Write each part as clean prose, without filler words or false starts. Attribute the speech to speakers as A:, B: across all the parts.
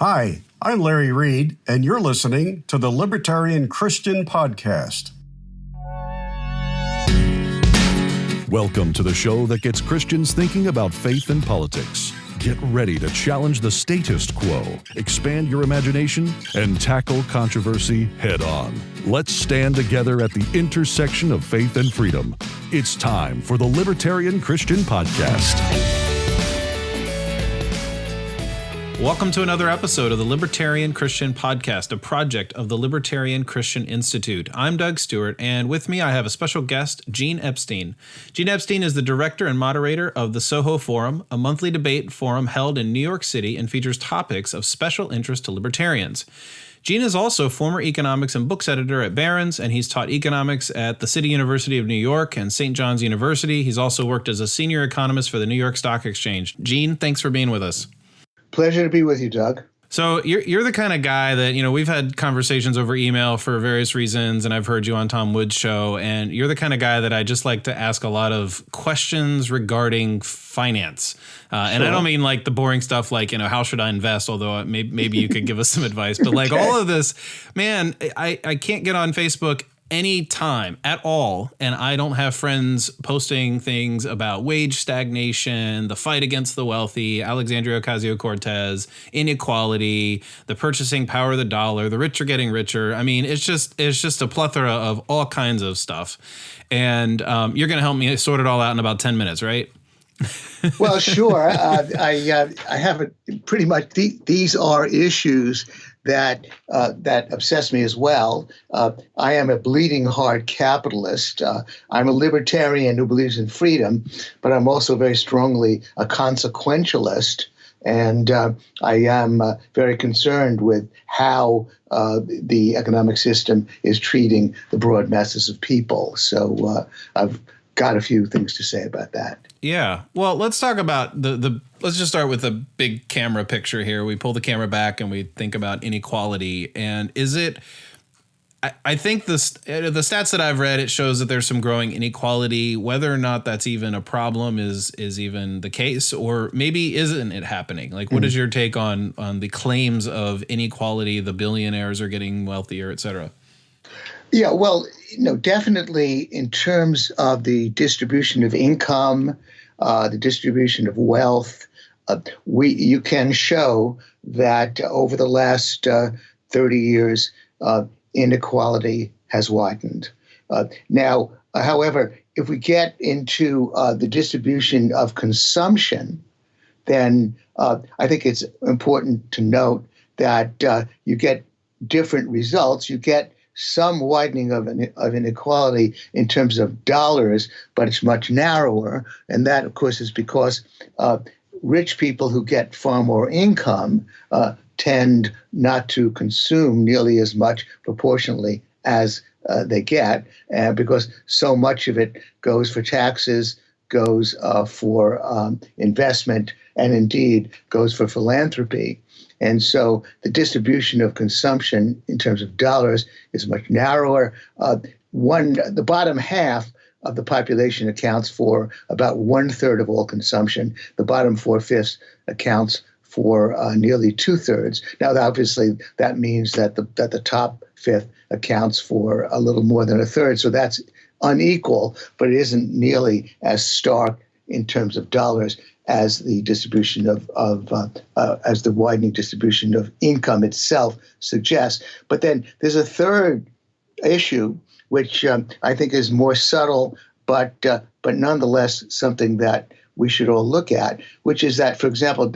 A: Hi, I'm Larry Reed, and you're listening to the Libertarian Christian Podcast.
B: Welcome to the show that gets Christians thinking about faith and politics. Get ready to challenge the status quo, expand your imagination, and tackle controversy head on. Let's stand together at the intersection of faith and freedom. It's time for the Libertarian Christian Podcast.
C: Welcome to another episode of the Libertarian Christian Podcast, a project of the Libertarian Christian Institute. I'm Doug Stewart, and with me I have a special guest, Gene Epstein. Gene Epstein is the director and moderator of the Soho Forum, a monthly debate forum held in New York City and features topics of special interest to libertarians. Gene is also former economics and books editor at Barron's, and he's taught economics at the City University of New York and St. John's University. He's also worked as a senior economist for the New York Stock Exchange. Gene, thanks for being with us.
D: Pleasure to be with you, Doug.
C: So you're the kind of guy that, we've had conversations over email for various reasons, and I've heard you on Tom Wood's show, and you're the kind of guy that I just like to ask a lot of questions regarding finance. And I don't mean like the boring stuff like, how should I invest? Although maybe you could give us some advice. But like all of this, man, I can't get on Facebook any time at all, and I don't have friends posting things about wage stagnation, the fight against the wealthy, Alexandria Ocasio-Cortez, inequality, the purchasing power of the dollar, the rich are getting richer. I mean, it's just a plethora of all kinds of stuff. And you're going to help me sort it all out in about 10 minutes, right?
D: Well, sure. I have pretty much these are issues that obsess me as well. I am a bleeding heart capitalist. I'm a libertarian who believes in freedom, but I'm also very strongly a consequentialist. And I am very concerned with how the economic system is treating the broad masses of people. So I've got a few things to say about that.
C: Yeah. Well, let's talk about let's just start with the big camera picture here. We pull the camera back and we think about inequality. And is it, I think the stats that I've read, it shows that there's some growing inequality. Whether or not that's even a problem is even the case, or maybe isn't it happening? Like, what is your take on the claims of inequality? The billionaires are getting wealthier, et cetera.
D: Yeah, well, definitely in terms of the distribution of income, the distribution of wealth, you can show that over the last 30 years, inequality has widened. Now, however, if we get into the distribution of consumption, then I think it's important to note that you get different results. You get some widening of inequality in terms of dollars, but it's much narrower. And that, of course, is because rich people who get far more income tend not to consume nearly as much proportionally as they get, because so much of it goes for taxes, goes for investment, and indeed goes for philanthropy. And so the distribution of consumption in terms of dollars is much narrower. The bottom half of the population accounts for about 1/3 of all consumption. The bottom 4/5 accounts for nearly 2/3. Now, obviously, that means that the top fifth accounts for a little more than 1/3. So that's unequal, but it isn't nearly as stark in terms of dollars as the distribution as the widening distribution of income itself suggests. But then there's a third issue, which I think is more subtle, but nonetheless something that we should all look at, which is that, for example,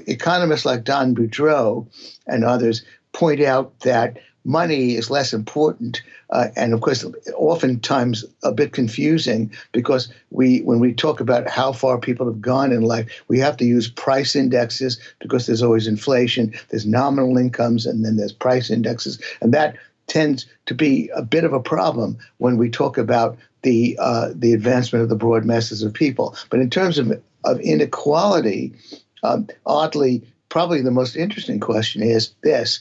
D: economists like Don Boudreaux and others point out that money is less important, and of course, oftentimes a bit confusing, because when we talk about how far people have gone in life, we have to use price indexes because there's always inflation. There's nominal incomes, and then there's price indexes, and that tends to be a bit of a problem when we talk about the advancement of the broad masses of people. But in terms of inequality, oddly, probably the most interesting question is this: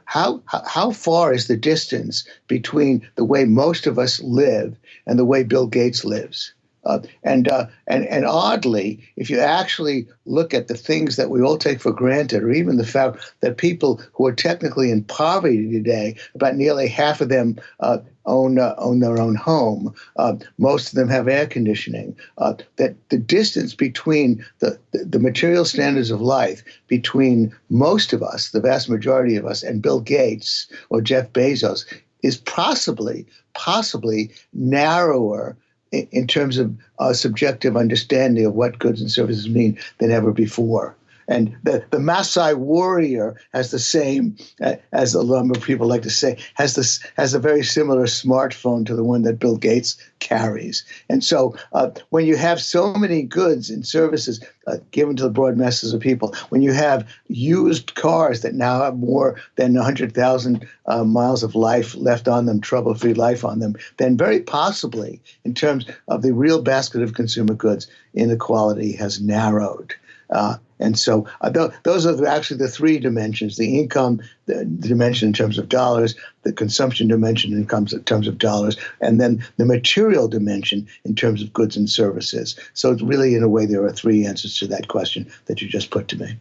D: how far is the distance between the way most of us live and the way Bill Gates lives? And oddly, if you actually look at the things that we all take for granted, or even the fact that people who are technically in poverty today, about nearly half of them own their own home. Most of them have air conditioning. That the distance between the material standards of life between most of us, the vast majority of us, and Bill Gates or Jeff Bezos is possibly narrower in terms of subjective understanding of what goods and services mean than ever before. And the Maasai warrior has the same, as a number of people like to say, has a very similar smartphone to the one that Bill Gates carries. And so when you have so many goods and services given to the broad masses of people, when you have used cars that now have more than 100,000 miles of life left on them, trouble-free life on them, then very possibly, in terms of the real basket of consumer goods, inequality has narrowed. And so those are actually the three dimensions: the income the dimension in terms of dollars, the consumption dimension in terms of dollars, and then the material dimension in terms of goods and services. So it's really, in a way, there are three answers to that question that you just put to me.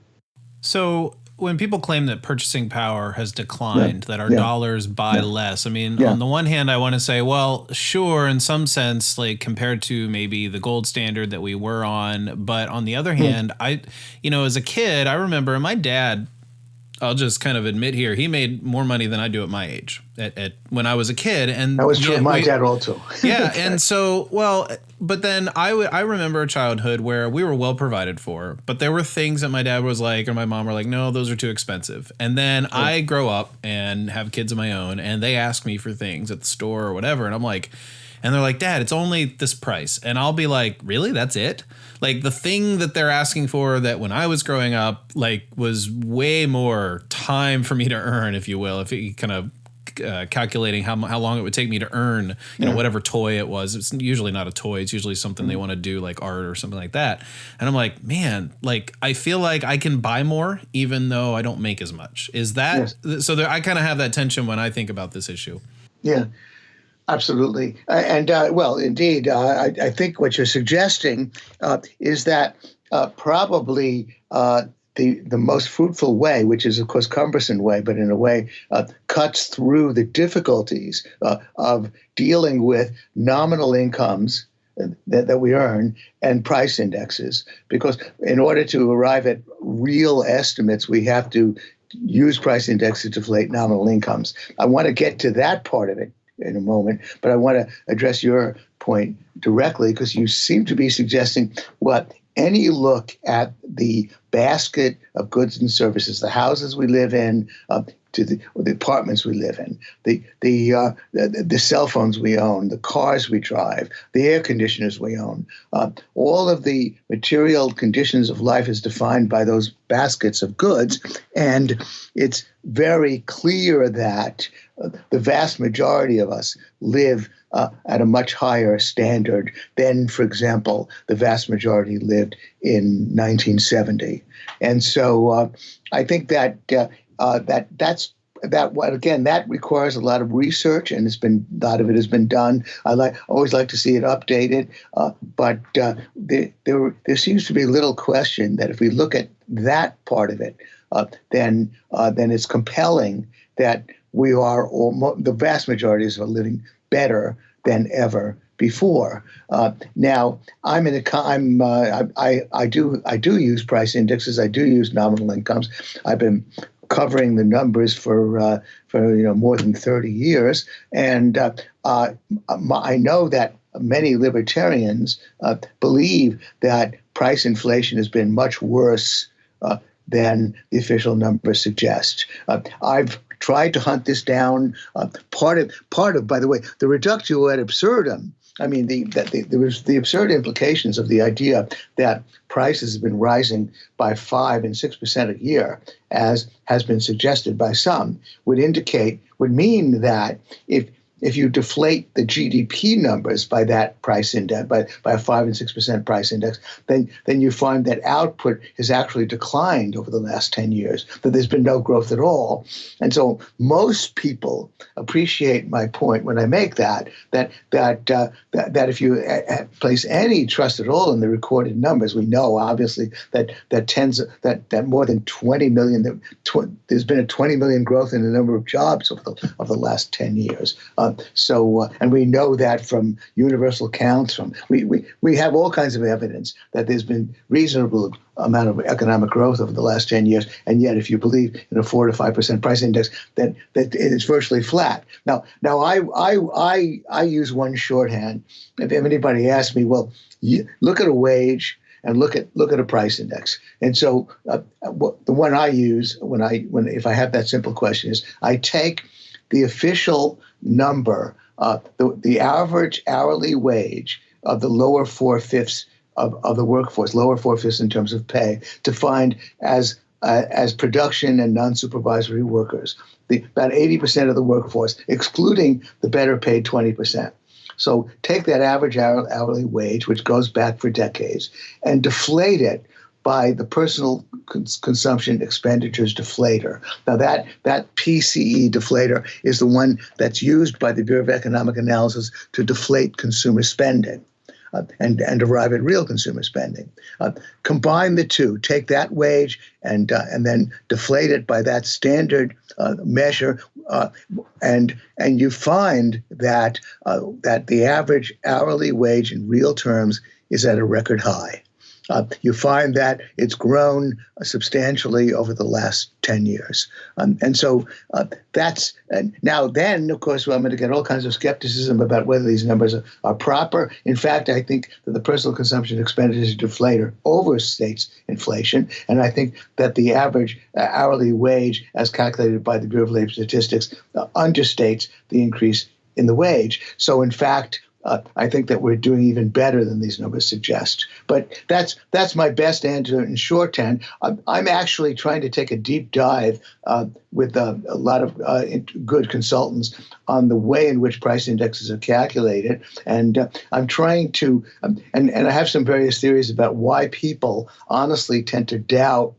C: So when people claim that purchasing power has declined, that our dollars buy less, I mean, on the one hand, I want to say, well, sure, in some sense, like compared to maybe the gold standard that we were on. But on the other hand, as a kid, I remember my dad, I'll just kind of admit here, he made more money than I do at my age at when I was a kid. And
D: that was true of my dad also.
C: Yeah. And so, but then I remember a childhood where we were well provided for, but there were things that my dad was like, or my mom were like, no, those are too expensive. And then I grow up and have kids of my own, and they ask me for things at the store or whatever. And I'm like, and they're like, Dad, it's only this price. And I'll be like, really? That's it? Like the thing that they're asking for that when I was growing up, like was way more time for me to earn, if you will, if you kind of calculating how long it would take me to earn, whatever toy it was. It's usually not a toy. It's usually something they want to do, like art or something like that. And I'm like, man, like I feel like I can buy more even though I don't make as much. Is that so? I kind of have that tension when I think about this issue.
D: Yeah. Absolutely. And well, indeed, I think what you're suggesting is that probably the most fruitful way, which is, of course, cumbersome way, but in a way cuts through the difficulties of dealing with nominal incomes that we earn and price indexes. Because in order to arrive at real estimates, we have to use price indexes to deflate nominal incomes. I want to get to that part of it in a moment, but I want to address your point directly, because you seem to be suggesting what any look at the basket of goods and services, the houses we live in, to the apartments we live in, the cell phones we own, the cars we drive, the air conditioners we own, all of the material conditions of life is defined by those baskets of goods, and it's very clear that the vast majority of us live at a much higher standard than, for example, the vast majority lived in 1970. And so I think that that requires a lot of research, and a lot of it has been done. I always like to see it updated, but there seems to be little question that if we look at that part of it, then it's compelling that we are the vast majorities are living better than ever before. Now, I do use price indexes. I do use nominal incomes. I've been covering the numbers for more than 30 years, and I know that many libertarians believe that price inflation has been much worse than the official numbers suggest. I've tried to hunt this down. Part of, by the way, the reductio ad absurdum. I mean, there was the absurd implications of the idea that prices have been rising by 5% and 6% a year, as has been suggested by some, would mean that if if you deflate the GDP numbers by that price index, by a 5 and 6% price index, then you find that output has actually declined over the last 10 years, that there's been no growth at all. And so most people appreciate my point when I make that if you place any trust at all in the recorded numbers, we know obviously that more than 20 million, there's been a 20 million growth in the number of jobs over the last 10 years. And we know that from universal counts. We have all kinds of evidence that there's been reasonable amount of economic growth over the last 10 years, and yet if you believe in a 4 to 5% price index, that it is virtually flat. Now I use one shorthand. If anybody asks me, well, look at a wage and look at a price index. And so the one I use if I have that simple question is I take the official number, the average hourly wage of the lower 4/5 of the workforce, lower 4/5 in terms of pay, defined as production and non-supervisory workers, about 80% of the workforce, excluding the better paid 20%. So take that average hourly wage, which goes back for decades, and deflate it by the personal consumption expenditures deflator. Now that PCE deflator is the one that's used by the Bureau of Economic Analysis to deflate consumer spending. And arrive at real consumer spending. Combine the two, take that wage and then deflate it by that standard measure, and you find that the average hourly wage in real terms is at a record high. You find that it's grown substantially over the last 10 years. And so that's now then, of course, I'm going to get all kinds of skepticism about whether these numbers are proper. In fact, I think that the personal consumption expenditure deflator overstates inflation. And I think that the average hourly wage, as calculated by the Bureau of Labor Statistics, understates the increase in the wage. So in fact, I think that we're doing even better than these numbers suggest. But that's my best answer in shorthand. I'm actually trying to take a deep dive with a lot of good consultants on the way in which price indexes are calculated. And I'm trying to, and I have some various theories about why people honestly tend to doubt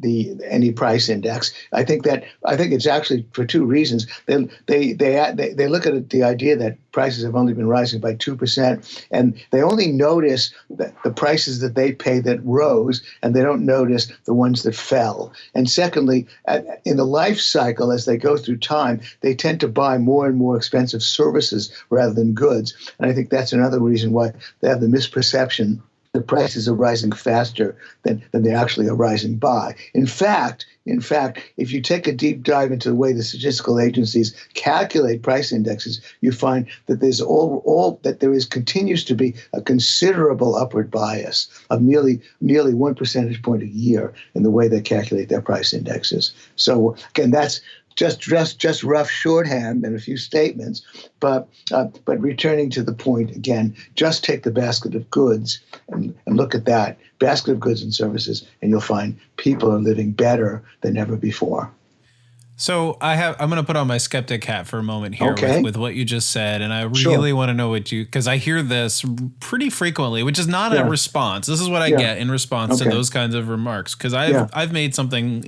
D: any price index. I think it's actually for two reasons. They look at the idea that prices have only been rising by 2%, and they only notice the prices that they pay that rose, and they don't notice the ones that fell. And secondly, in the life cycle, as they go through time, they tend to buy more and more expensive services rather than goods. And I think that's another reason why they have the misperception the prices are rising faster than they actually are rising by. In fact, if you take a deep dive into the way the statistical agencies calculate price indexes, you find that there continues to be a considerable upward bias of nearly 1 percentage point a year in the way they calculate their price indexes. So again, that's just rough shorthand and a few statements, but returning to the point again, just take the basket of goods and look at that basket of goods and services, and you'll find people are living better than ever before.
C: So I'm going to put on my skeptic hat for a moment here with what you just said. And I really want to know because I hear this pretty frequently, which is not a response. This is what I get in response to those kinds of remarks. Because I've made something,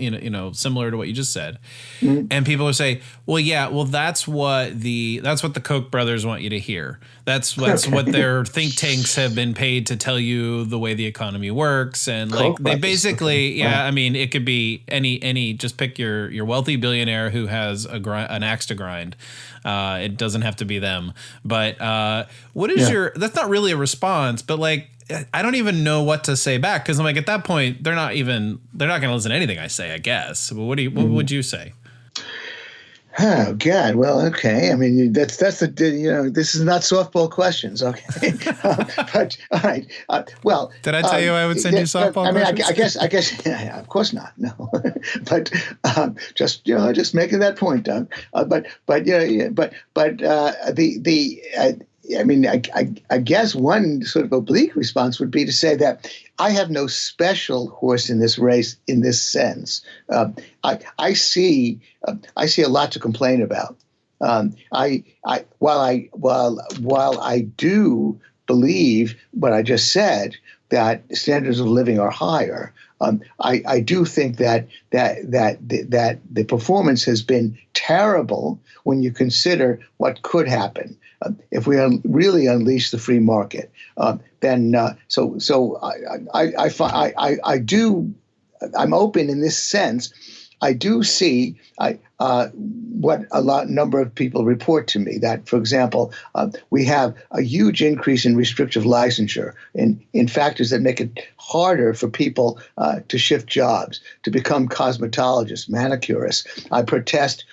C: similar to what you just said. Mm-hmm. And people will say, that's what the Koch brothers want you to hear. That's what their think tanks have been paid to tell you the way the economy works. And they basically, I mean, it could be any, just pick your wealthy billionaire who has an axe to grind. It doesn't have to be them. But what is that's not really a response, but I don't even know what to say back, because I'm at that point, they're not going to listen to anything I say, I guess. But what would you say?
D: Oh God! Well, okay. I mean, that's this is not softball questions, okay? But all right. Well,
C: did I tell you I would send you softball questions?
D: I guess, of course not. No, but just making that point, Doug. I guess one sort of oblique response would be to say that I have no special horse in this race in this sense. I see a lot to complain about While I do believe what I just said, that standards of living are higher, I do think that the performance has been terrible when you consider what could happen if we really unleash the free market. I'm open in this sense. I do see what number of people report to me, that, for example, we have a huge increase in restrictive licensure in factors that make it harder for people to shift jobs, to become cosmetologists, manicurists. I protest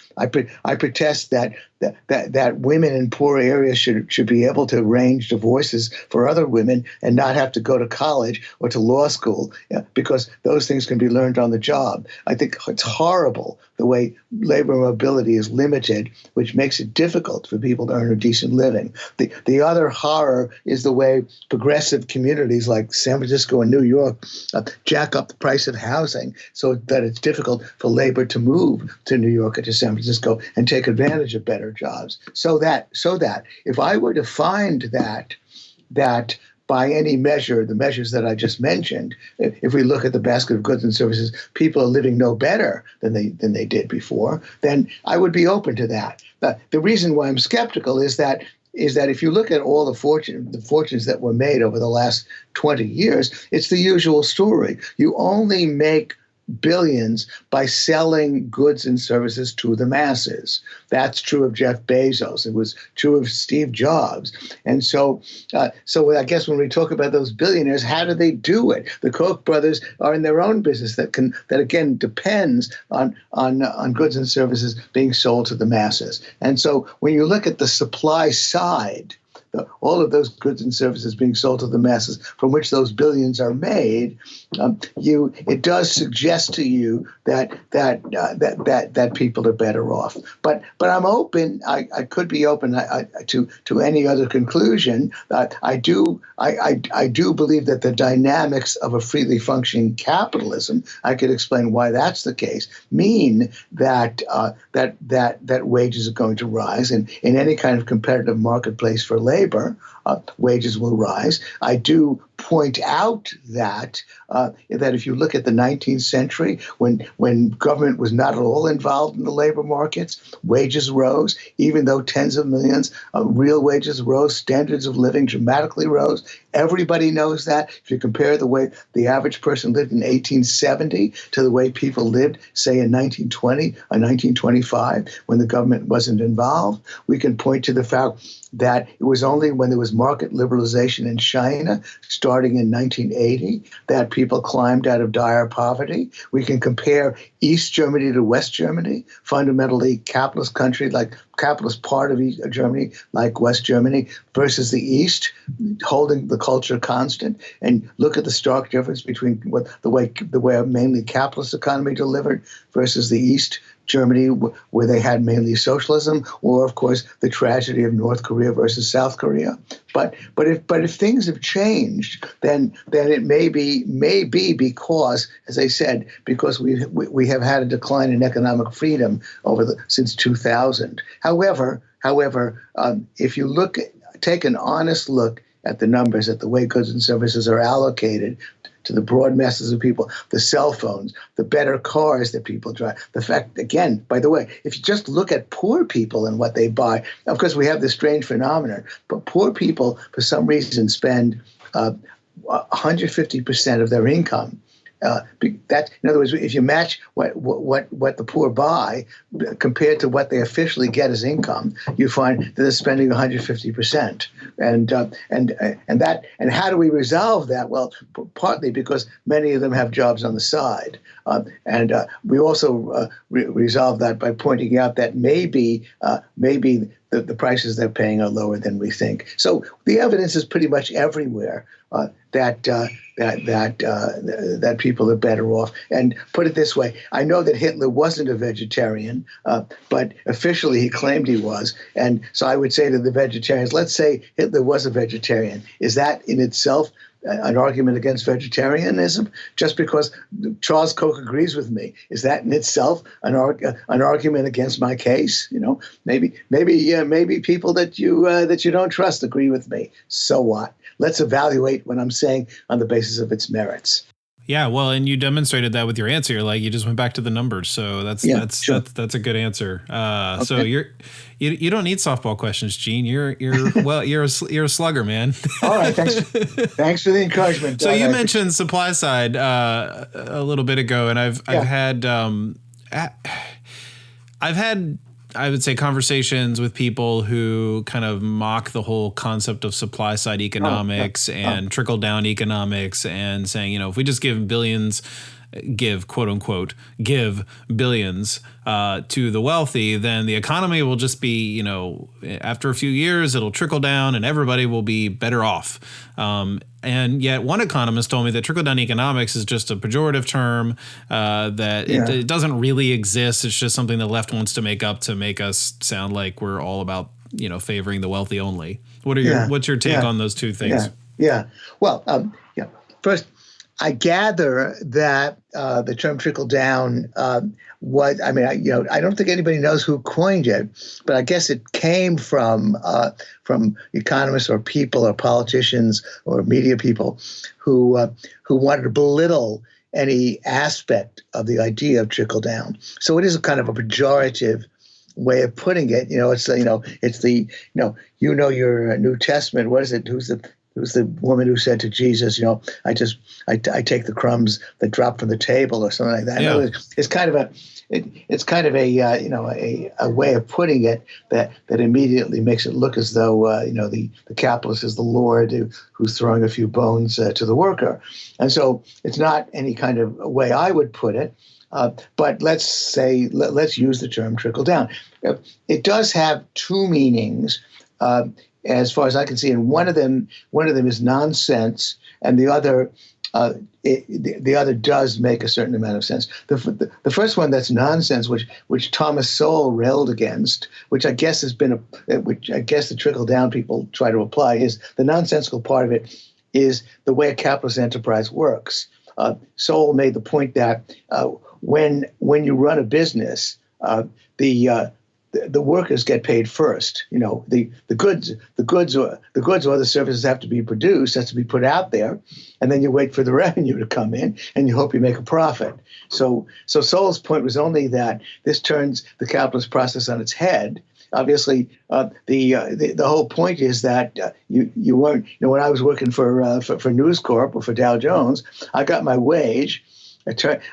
D: that women in poor areas should be able to arrange divorces for other women and not have to go to college or to law school, because those things can be learned on the job. I think it's horrible the way labor mobility is limited, which makes it difficult for people to earn a decent living. The other horror is the way progressive communities like San Francisco and New York jack up the price of housing so that it's difficult for labor to move to New York or to San Francisco and take advantage of better jobs. So that if I were to find that by any measure, the measures that I just mentioned, if we look at the basket of goods and services, people are living no better than they did before, then I would be open to that. But the reason why I'm skeptical is that if you look at all the fortunes that were made over the last 20 years, it's the usual story. You only make billions by selling goods and services to the masses. That's true of Jeff Bezos. It was true of Steve Jobs. And so I guess when we talk about those billionaires, how do they do it? The Koch brothers are in their own business that again depends on goods and services being sold to the masses. And so when you look at the supply side, all of those goods and services being sold to the masses from which those billions are made, it does suggest to you that people are better off. But I'm open. I could be open to any other conclusion. I do believe that the dynamics of a freely functioning capitalism, I could explain why that's the case, mean that wages are going to rise, and in any kind of competitive marketplace for labor, wages will rise. I do point out that if you look at the 19th century, when government was not at all involved in the labor markets, wages rose. Even though tens of millions of real wages rose, standards of living dramatically rose. Everybody knows that. If you compare the way the average person lived in 1870 to the way people lived, say, in 1920 or 1925, when the government wasn't involved, we can point to the fact that it was only when there was market liberalization in China, starting in 1980, that people climbed out of dire poverty. We can compare East Germany to West Germany, fundamentally capitalist country, like capitalist part of Germany, like West Germany, versus the East, holding the culture constant, and look at the stark difference between the way a mainly capitalist economy delivered versus the East Germany, where they had mainly socialism, or of course the tragedy of North Korea versus South Korea. But if things have changed, then it may be because, as I said, because we have had a decline in economic freedom since 2000. However, if you take an honest look at the numbers, at the way goods and services are allocated to the broad masses of people, the cell phones, the better cars that people drive. The fact, again, by the way, if you just look at poor people and what they buy, of course, we have this strange phenomenon, but poor people, for some reason, spend 150% of their income. In other words, if you match what the poor buy compared to what they officially get as income, you find that they're spending 150%. And how do we resolve that? Well, partly because many of them have jobs on the side, and we also resolve that by pointing out that maybe the prices they're paying are lower than we think. So the evidence is pretty much everywhere that people are better off. And put it this way, I know that Hitler wasn't a vegetarian, but officially he claimed he was. And so I would say to the vegetarians, let's say Hitler was a vegetarian. Is that in itself an argument against vegetarianism just because Charles Koch agrees with me. Is that in itself an argument against my case? Maybe people that you don't trust agree with me. So what? Let's evaluate what I'm saying on the basis of its merits.
C: Yeah, well, and you demonstrated that with your answer. You just went back to the numbers, so that's a good answer. Okay. So you don't need softball questions, Gene. You're a slugger, man.
D: All right, thanks for the encouragement.
C: So you mentioned supply side a little bit ago, and I've had I would say conversations with people who kind of mock the whole concept of supply side economics and trickle down economics, and saying, if we just give billions, quote unquote, give billions to the wealthy, then the economy will just be, after a few years, it'll trickle down and everybody will be better off. And yet one economist told me that trickle-down economics is just a pejorative term, it doesn't really exist. It's just something the left wants to make up to make us sound like we're all about, favoring the wealthy only. What's your take on those two things?
D: Well, first, I gather that the term trickle-down I don't think anybody knows who coined it, but I guess it came from economists or people or politicians or media people who wanted to belittle any aspect of the idea of trickle down. So it is a kind of a pejorative way of putting it. It's your New Testament. What is it? Who's the woman who said to Jesus, I take the crumbs that drop from the table, or something like that. Yeah. It's kind of a way of putting it that immediately makes it look as though the capitalist is the lord who's throwing a few bones to the worker, and so it's not any kind of way I would put it. But let's use the term trickle down. It does have two meanings. As far as I can see, and one of them is nonsense, and the other does make a certain amount of sense. The first one, that's nonsense, which Thomas Sowell railed against, which I guess the trickle down people try to apply, is the nonsensical part of it is the way a capitalist enterprise works. Sowell made the point that when you run a business, the workers get paid first. The goods or the services have to be produced, has to be put out there, and then you wait for the revenue to come in, and you hope you make a profit. So Sowell's point was only that this turns the capitalist process on its head. Obviously, the whole point is that you weren't. When I was working for News Corp or for Dow Jones, I got my wage.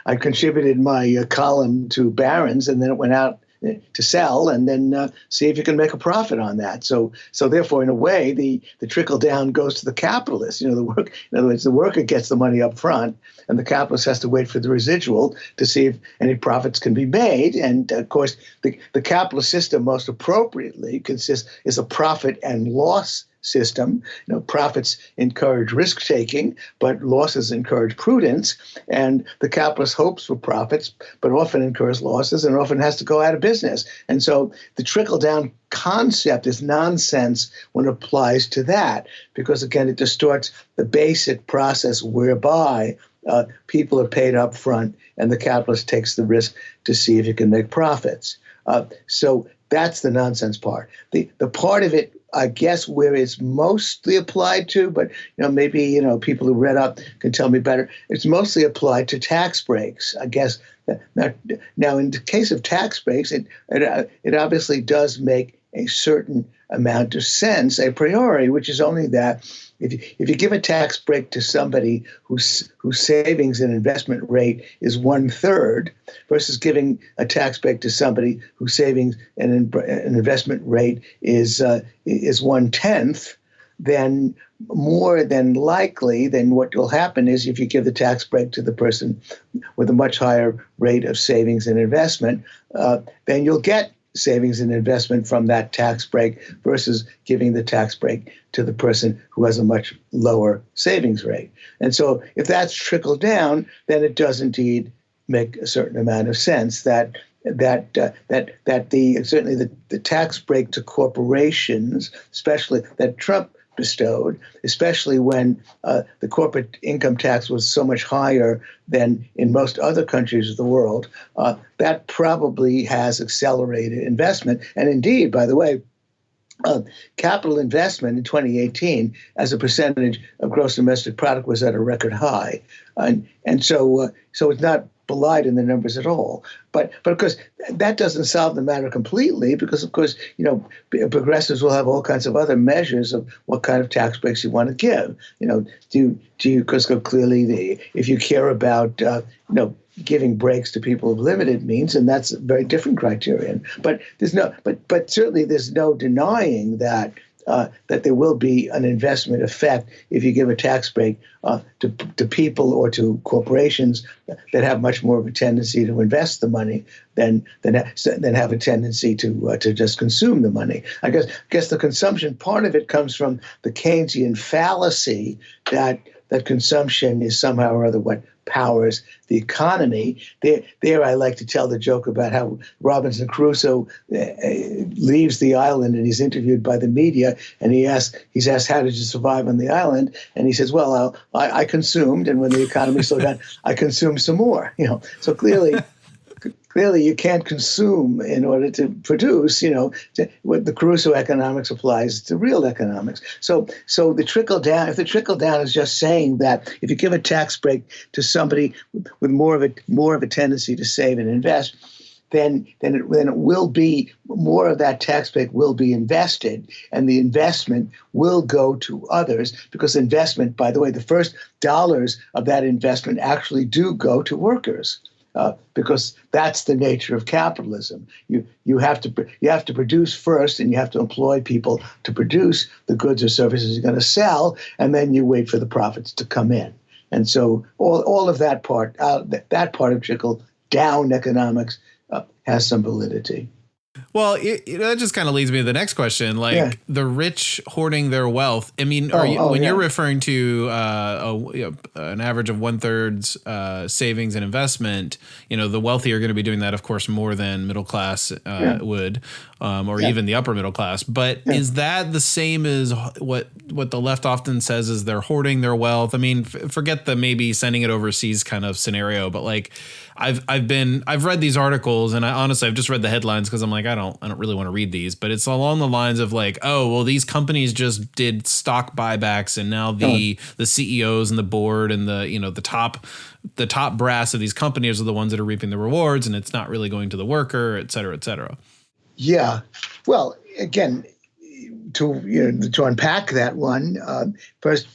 D: I contributed my column to Barron's, and then it went out to sell, and then see if you can make a profit on that. So therefore, in a way, the trickle down goes to the capitalist. In other words, the worker gets the money up front, and the capitalist has to wait for the residual to see if any profits can be made. And of course, the capitalist system most appropriately is a profit and loss system. Profits encourage risk taking, but losses encourage prudence. And the capitalist hopes for profits, but often incurs losses and often has to go out of business. And so the trickle down concept is nonsense when it applies to that, because again, it distorts the basic process whereby people are paid up front and the capitalist takes the risk to see if it can make profits. So that's the nonsense part. The part of it, I guess, where it's mostly applied to, but maybe people who read up can tell me better. It's mostly applied to tax breaks, I guess. Now, in the case of tax breaks, it obviously does make a certain amount of sense a priori, which is only that if you give a tax break to somebody whose savings and investment rate is 1/3 versus giving a tax break to somebody whose savings and investment rate is 1/10, then more than likely, then what will happen is if you give the tax break to the person with a much higher rate of savings and investment, then you'll get savings and investment from that tax break versus giving the tax break to the person who has a much lower savings rate. And so if that's trickled down, then it does indeed make a certain amount of sense that certainly the tax break to corporations, especially that Trump bestowed, especially when the corporate income tax was so much higher than in most other countries of the world, that probably has accelerated investment. And indeed, by the way, capital investment in 2018 as a percentage of gross domestic product was at a record high. And so it's not belied in the numbers at all. But of course, that doesn't solve the matter completely because, of course, progressives will have all kinds of other measures of what kind of tax breaks you want to give. Do you, because clearly if you care about, giving breaks to people of limited means, and that's a very different criterion. But certainly there's no denying that there will be an investment effect if you give a tax break to people or to corporations that have much more of a tendency to invest the money than have a tendency to just consume the money. I guess the consumption part of it comes from the Keynesian fallacy that consumption is somehow or other what powers the economy. There I like to tell the joke about how Robinson Crusoe leaves the island and he's interviewed by the media, and he's asked, how did you survive on the island? And he says, well, I consumed, and when the economy slowed down, I consumed some more. So clearly you can't consume in order to produce. What the Crusoe economics applies to real economics. So the trickle down, if the trickle down is just saying that if you give a tax break to somebody with more of a tendency to save and invest, then it will be more of that tax break will be invested, and the investment will go to others because investment, by the way, the first dollars of that investment actually do go to workers. Because that's the nature of capitalism. You have to produce first, and you have to employ people to produce the goods or services you're going to sell, and then you wait for the profits to come in. And so all of that part of trickle down economics has some validity.
C: Well, that just kind of leads me to the next question. The rich hoarding their wealth. I mean, you're referring to an average of 1/3 savings and investment, the wealthy are going to be doing that, of course, more than middle class would, or even the upper middle class. But is that the same as what the left often says is they're hoarding their wealth? I mean, forget the maybe sending it overseas kind of scenario, but I've read these articles, and I've just read the headlines because I'm like, I don't really want to read these, but it's along the lines of these companies just did stock buybacks, and now the CEOs and the board and the top brass of these companies are the ones that are reaping the rewards, and it's not really going to the worker, et cetera, et cetera.
D: Yeah. Well, again, to unpack that one, first,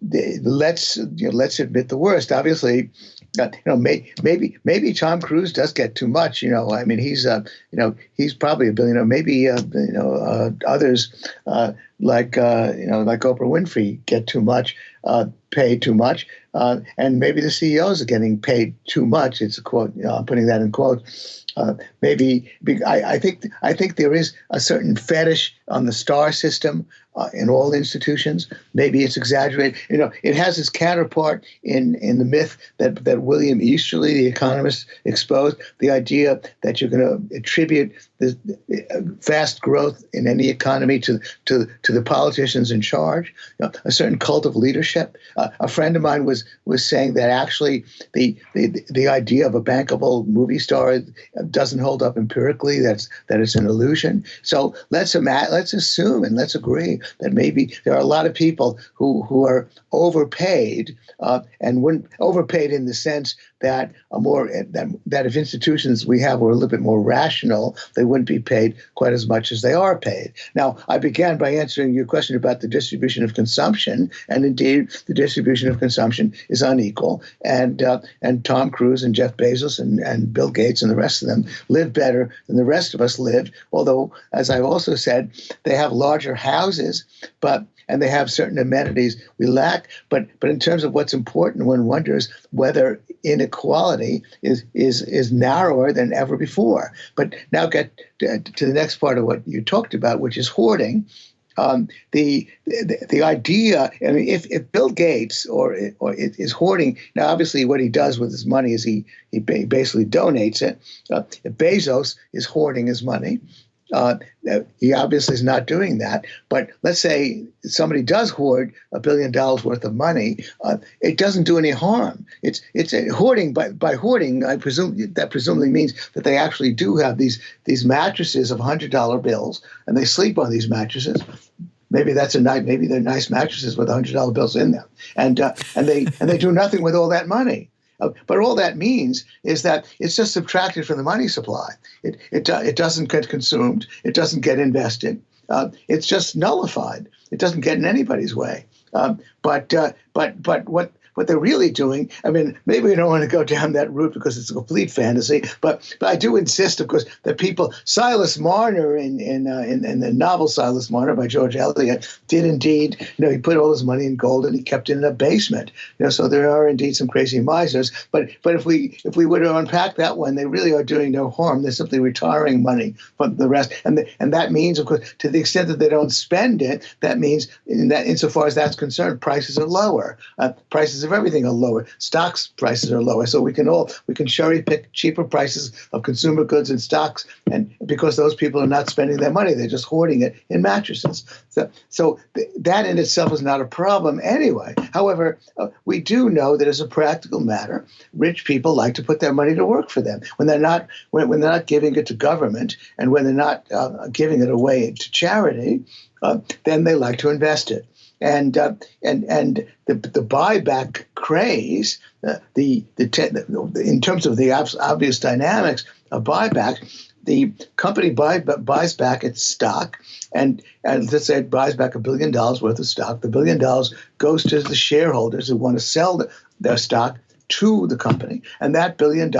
D: let's admit the worst. Obviously, maybe Tom Cruise does get too much. I mean, he's probably a billionaire. Maybe others like Oprah Winfrey get too much, paid too much, and maybe the CEOs are getting paid too much. It's a quote. I'm putting that in quotes. I think there is a certain fetish on the star system in all institutions. Maybe it's exaggerated. It has its counterpart in the myth that William Easterly, the economist, exposed, the idea that you're going to attribute the fast growth in any economy to the politicians in charge, a certain cult of leadership. A friend of mine was saying that actually the idea of a bankable movie star doesn't hold up empirically, that it's an illusion. So let's assume and let's agree that maybe there are a lot of people who are overpaid, and when overpaid in the sense that that if institutions we have were a little bit more rational, they wouldn't be paid quite as much as they are paid. Now, I began by answering your question about the distribution of consumption, and indeed, the distribution of consumption is unequal. And Tom Cruise and Jeff Bezos and Bill Gates and the rest of them live better than the rest of us lived. Although, as I've also said, they have larger houses, and they have certain amenities we lack. But in terms of what's important, one wonders whether inequality is narrower than ever before. But now get to the next part of what you talked about, which is hoarding. The idea, I mean, if Bill Gates or is hoarding, now obviously what he does with his money is he basically donates it. If Bezos is hoarding his money, He obviously is not doing that. But let's say somebody does hoard $1 billion worth of money. It doesn't do any harm. It's hoarding. By hoarding, I presume that presumably means that they actually do have these mattresses of $100 bills, and they sleep on these mattresses. Maybe that's a night. Maybe they're nice mattresses with $100 bills in them, and they do nothing with all that money. But all that means is that it's just subtracted from the money supply. It doesn't get consumed. It doesn't get invested. It's just nullified. It doesn't get in anybody's way. But what they're really doing, I mean, maybe we don't want to go down that route because it's a complete fantasy, but I do insist, of course, that people, Silas Marner in the novel Silas Marner by George Eliot did indeed, he put all his money in gold and he kept it in a basement. So there are indeed some crazy misers, but if we were to unpack that one, they really are doing no harm. They're simply retiring money from the rest, and that means, of course, to the extent that they don't spend it, that means insofar as that's concerned, prices are lower. Prices of everything are lower. Stocks prices are lower. So we can cherry pick cheaper prices of consumer goods and stocks, and because those people are not spending their money, they're just hoarding it in mattresses. So that in itself is not a problem anyway. However, we do know that as a practical matter, rich people like to put their money to work for them when they're not giving it to government and when they're not giving it away to charity. Then they like to invest it. And the buyback craze, in terms of the obvious dynamics of buyback, the company buys back its stock, and let's say it buys back $1 billion worth of stock. The $1 billion goes to the shareholders who want to sell their stock to the company, and that $1 billion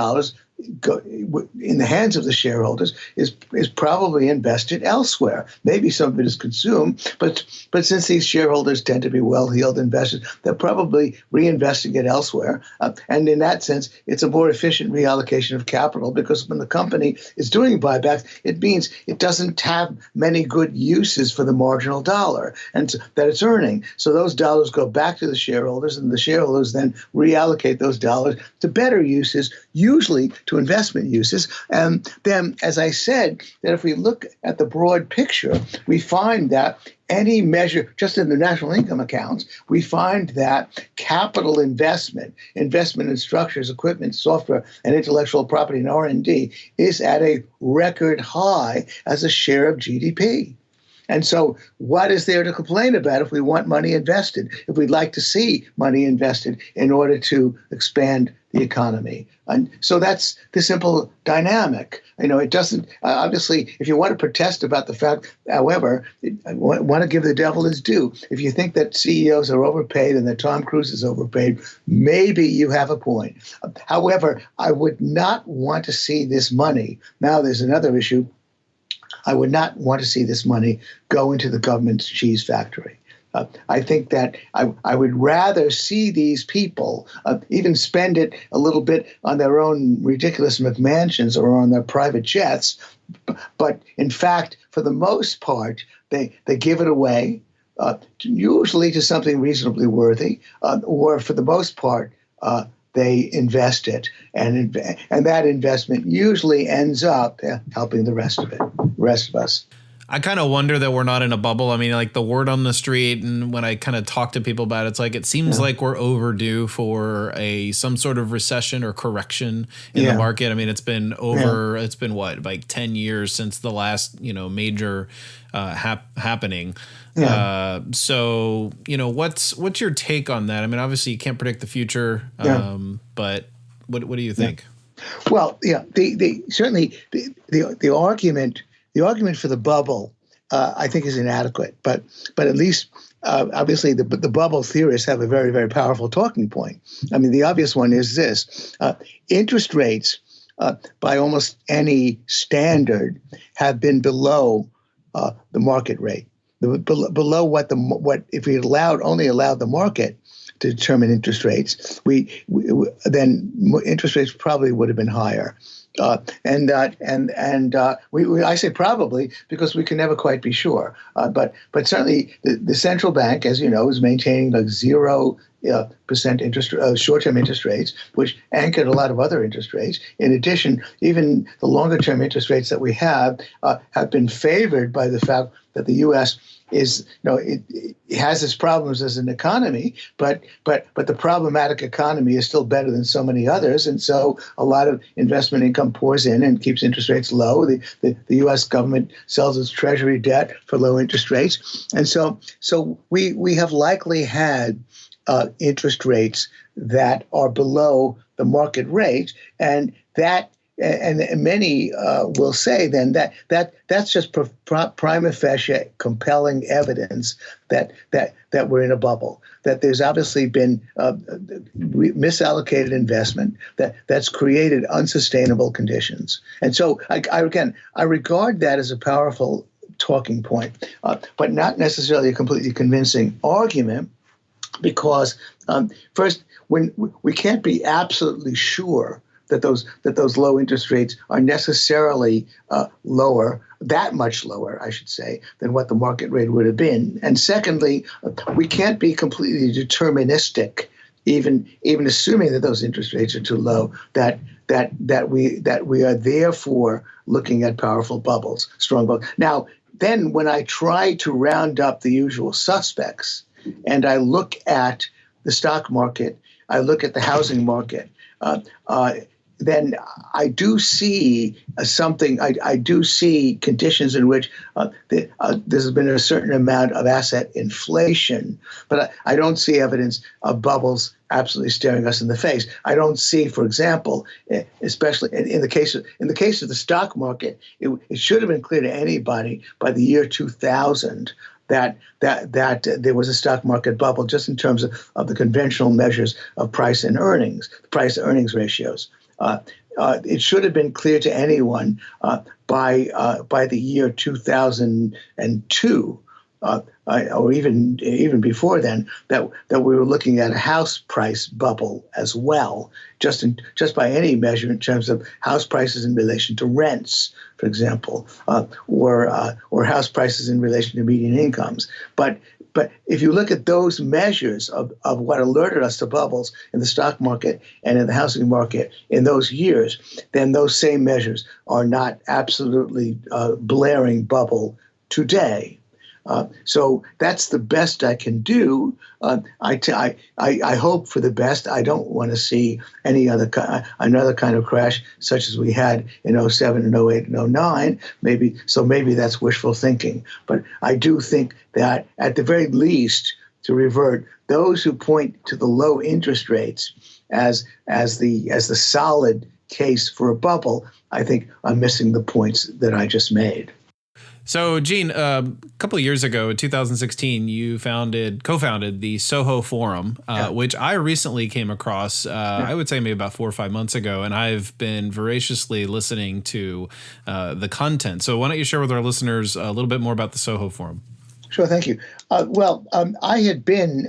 D: in the hands of the shareholders is probably invested elsewhere. Maybe some of it is consumed, but since these shareholders tend to be well-heeled investors, they're probably reinvesting it elsewhere. And in that sense, it's a more efficient reallocation of capital, because when the company is doing buybacks, it means it doesn't have many good uses for the marginal dollar and that it's earning. So those dollars go back to the shareholders, and the shareholders then reallocate those dollars to better uses, usually to investment uses. And then, as I said, that if we look at the broad picture, we find that any measure, just in the national income accounts, we find that capital investment in structures, equipment, software, and intellectual property and R&D is at a record high as a share of GDP. And so what is there to complain about if we want money invested, if we'd like to see money invested in order to expand the economy? And so that's the simple dynamic. It doesn't, obviously, if you want to protest about the fact, however, I want to give the devil his due. If you think that CEOs are overpaid and that Tom Cruise is overpaid, maybe you have a point. However, I would not want to see this money. Now there's another issue. I would not want to see this money go into the government's cheese factory. I think that I would rather see these people even spend it a little bit on their own ridiculous McMansions or on their private jets. But in fact, for the most part, they give it away, usually to something reasonably worthy, or for the most part, they invest it, and that investment usually ends up helping the rest of us.
C: I kind of wonder that we're not in a bubble. I mean, like the word on the street, and when I kind of talk to people about it, it's like it seems like we're overdue for some sort of recession or correction in the market. I mean, it's been it's been what, like 10 years since the last major happening. Yeah. So what's your take on that? I mean, obviously you can't predict the future, but what do you think?
D: Well, certainly the argument for the bubble, I think, is inadequate. But at least, obviously, the bubble theorists have a very, very powerful talking point. I mean, the obvious one is this: interest rates, by almost any standard, have been below the market rate, below what if we only allowed the market to determine interest rates, then interest rates probably would have been higher. I say probably because we can never quite be sure. But certainly the central bank, as you know, is maintaining like zero percent short-term interest rates, which anchored a lot of other interest rates. In addition, even the longer-term interest rates that we have been favored by the fact that the U.S. is, it has its problems as an economy, but the problematic economy is still better than so many others, and so a lot of investment income pours in and keeps interest rates low. The U.S. government sells its treasury debt for low interest rates, and so we have likely had interest rates that are below the market rate, and that. And many will say then that's just prima facie compelling evidence that we're in a bubble, that there's obviously been misallocated investment that's created unsustainable conditions. And so I regard that as a powerful talking point, but not necessarily a completely convincing argument, because first, when we can't be absolutely sure that those low interest rates are necessarily lower, that much lower, I should say, than what the market rate would have been. And secondly, we can't be completely deterministic, even assuming that those interest rates are too low, that we are therefore looking at powerful bubbles, strong bubbles. Now, then when I try to round up the usual suspects and I look at the stock market, I look at the housing market, then I do see something. I do see conditions in which there's been a certain amount of asset inflation, but I don't see evidence of bubbles absolutely staring us in the face. I don't see, for example, especially in the case of the stock market, it should have been clear to anybody by the year 2000 that there was a stock market bubble, just in terms of the conventional measures of price and earnings, price to earnings ratios. It should have been clear to anyone by the year 2002, or even before then, that we were looking at a house price bubble as well, just by any measure in terms of house prices in relation to rents, for example, or house prices in relation to median incomes. But if you look at those measures of what alerted us to bubbles in the stock market and in the housing market in those years, then those same measures are not absolutely blaring bubble today. So that's the best I can do. I hope for the best. I don't want to see another kind of crash such as we had in 07 and 08 and 09. Maybe that's wishful thinking. But I do think that at the very least, to revert, those who point to the low interest rates as the solid case for a bubble, I think are missing the points that I just made.
C: So, Gene, a couple of years ago, in 2016, you co-founded the Soho Forum, which I recently came across, I would say maybe about 4 or 5 months ago, and I've been voraciously listening to the content. So why don't you share with our listeners a little bit more about the Soho Forum?
D: Sure, thank you. I had been,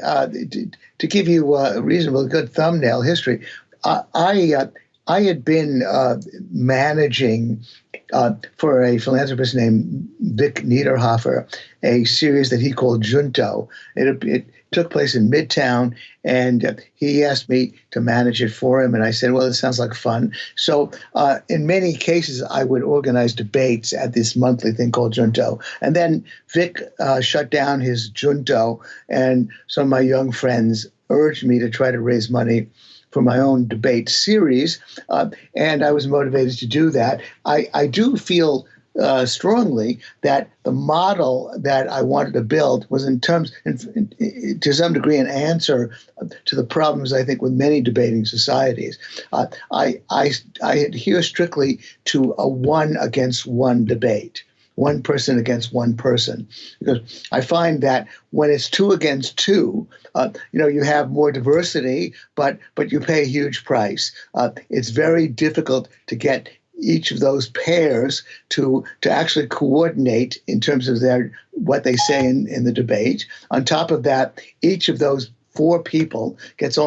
D: to give you a reasonably good thumbnail history, I had been managing for a philanthropist named Vic Niederhofer a series that he called Junto. It took place in Midtown, and he asked me to manage it for him, and I said, well, it sounds like fun. So in many cases, I would organize debates at this monthly thing called Junto. And then Vic shut down his Junto, and some of my young friends urged me to try to raise money for my own debate series, and I was motivated to do that. I do feel strongly that the model that I wanted to build was to some degree, an answer to the problems, I think, with many debating societies. I adhere strictly to a one-against-one debate. One person against one person, because I find that when it's two against two, you have more diversity, but you pay a huge price. It's very difficult to get each of those pairs to actually coordinate in terms of what they say in the debate. On top of that, each of those four people gets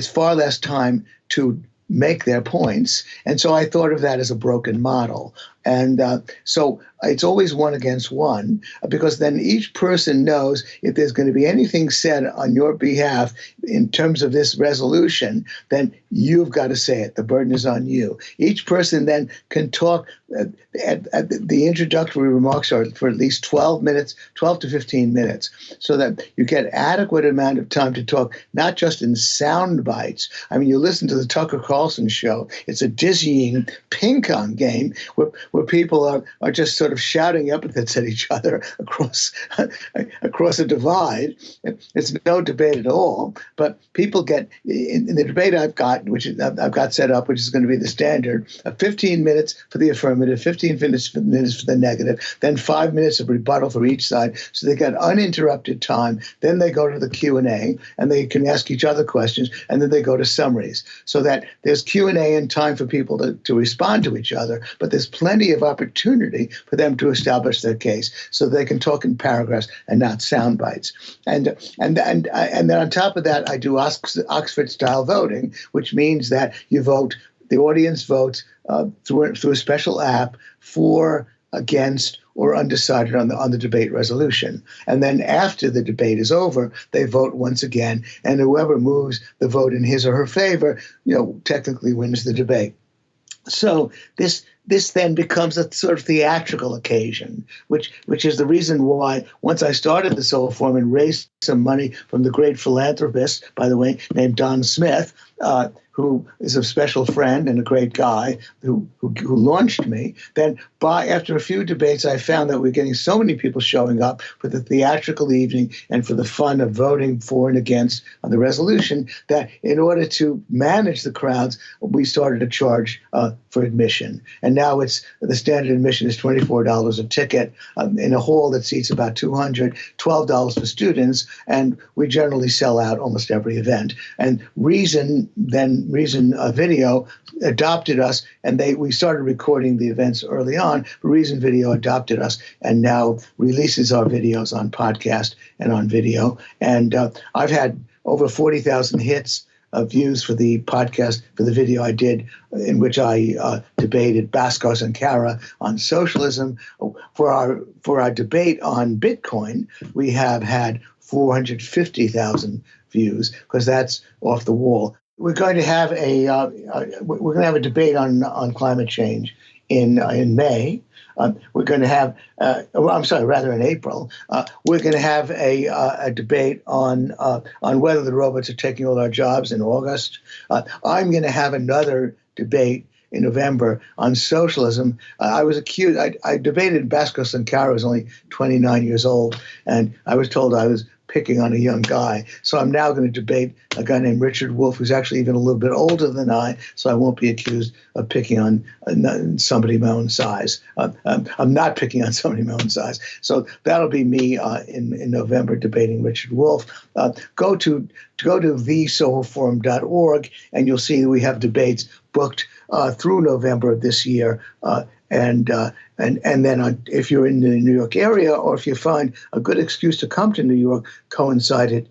D: far less time to make their points. And so I thought of that as a broken model. And so it's always one against one, because then each person knows if there's going to be anything said on your behalf in terms of this resolution, then you've got to say it. The burden is on you. Each person then can talk. The introductory remarks are for at least 12 minutes, 12 to 15 minutes, so that you get adequate amount of time to talk, not just in sound bites. I mean, you listen to the Tucker Carlson show, it's a dizzying ping-pong game where people are just sort of shouting epithets at each other across a divide. It's no debate at all, but people get, in the debate I've got set up, which is going to be the standard, 15 minutes for the affirmative, 15 minutes for the negative, then 5 minutes of rebuttal for each side. So they get uninterrupted time. Then they go to the Q&A, and they can ask each other questions, and then they go to summaries, so that there's Q&A and time for people to respond to each other, but there's plenty of opportunity for them to establish their case, so they can talk in paragraphs and not sound bites. And then on top of that, I do Oxford-style voting, which means that you vote, the audience votes through a special app for, against, or undecided on the debate resolution. And then after the debate is over, they vote once again, and whoever moves the vote in his or her favor, technically wins the debate. So this then becomes a sort of theatrical occasion, which is the reason why, once I started the Soho Forum and raised some money from the great philanthropist, by the way, named Don Smith, who is a special friend and a great guy who launched me. Then after a few debates, I found that we're getting so many people showing up for the theatrical evening and for the fun of voting for and against on the resolution, that in order to manage the crowds, we started to charge for admission. And now the standard admission is $24 a ticket in a hall that seats about 200, $12 for students, and we generally sell out almost every event. And Reason Video adopted us, and we started recording the events early on. Reason Video adopted us and now releases our videos on podcast and on video. And I've had over 40,000 hits of views for the podcast, for the video I did, in which I debated Baskos and Kara on socialism. For our debate on Bitcoin, we have had 450,000 views, because that's off the wall. We're going to have a debate on climate change in May. We're going to have, in April. We're going to have a debate on whether the robots are taking all our jobs in August. I'm going to have another debate in November on socialism. I was accused. I debated Baskos and Kara. I was only 29 years old, and I was told I was picking on a young guy. So I'm now going to debate a guy named Richard Wolff, who's actually even a little bit older than I, so I won't be accused of picking on somebody my own size. I'm not picking on somebody my own size. So that'll be me in November debating Richard Wolff. Go to thesohoforum.org, and you'll see we have debates booked through November of this year. And then if you're in the New York area, or if you find a good excuse to come to New York, coincide it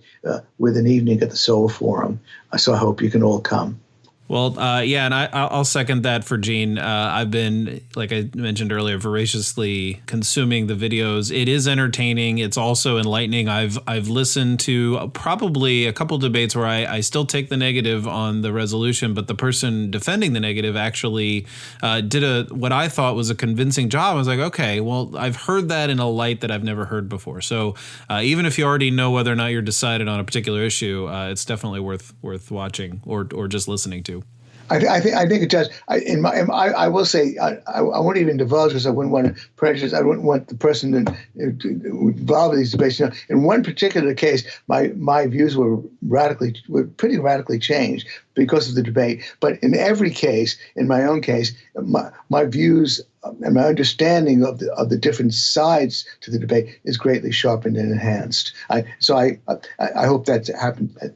D: with an evening at the Soho Forum. So I hope you can all come.
C: Well, yeah, and I'll second that for Gene. I've been, like I mentioned earlier, voraciously consuming the videos. It is entertaining. It's also enlightening. I've listened to probably a couple debates where I still take the negative on the resolution, but the person defending the negative actually did what I thought was a convincing job. I was like, okay, well, I've heard that in a light that I've never heard before. So even if you already know whether or not you're decided on a particular issue, it's definitely worth watching or just listening to.
D: I think it does. I will say I won't even divulge, because I wouldn't want to prejudice. I wouldn't want the person involved in these debates. In one particular case, my views were pretty radically changed because of the debate. But in every case, in my own case, my views and my understanding of the different sides to the debate is greatly sharpened and enhanced. So I hope that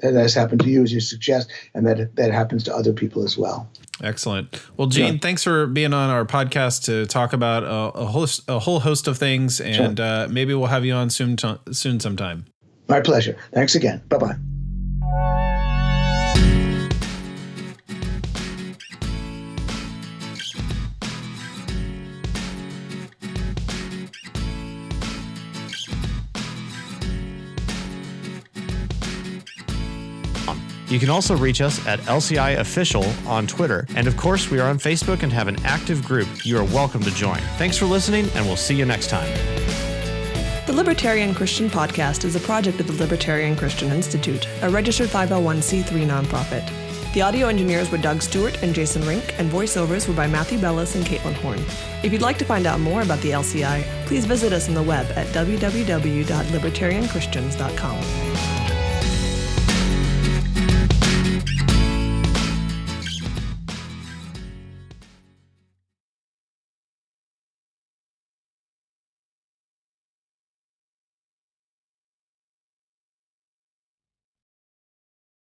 D: has happened to you, as you suggest, and that happens to other people as well.
C: Excellent. Well, Gene, thanks for being on our podcast to talk about a whole host of things, and maybe we'll have you on soon sometime.
D: My pleasure. Thanks again. Bye-bye.
E: You can also reach us at LCI Official on Twitter. And of course, we are on Facebook and have an active group. You are welcome to join. Thanks for listening, and we'll see you next time.
F: The Libertarian Christian Podcast is a project of the Libertarian Christian Institute, a registered 501c3 nonprofit. The audio engineers were Doug Stewart and Jason Rink, and voiceovers were by Matthew Bellis and Caitlin Horn. If you'd like to find out more about the LCI, please visit us on the web at www.libertarianchristians.com.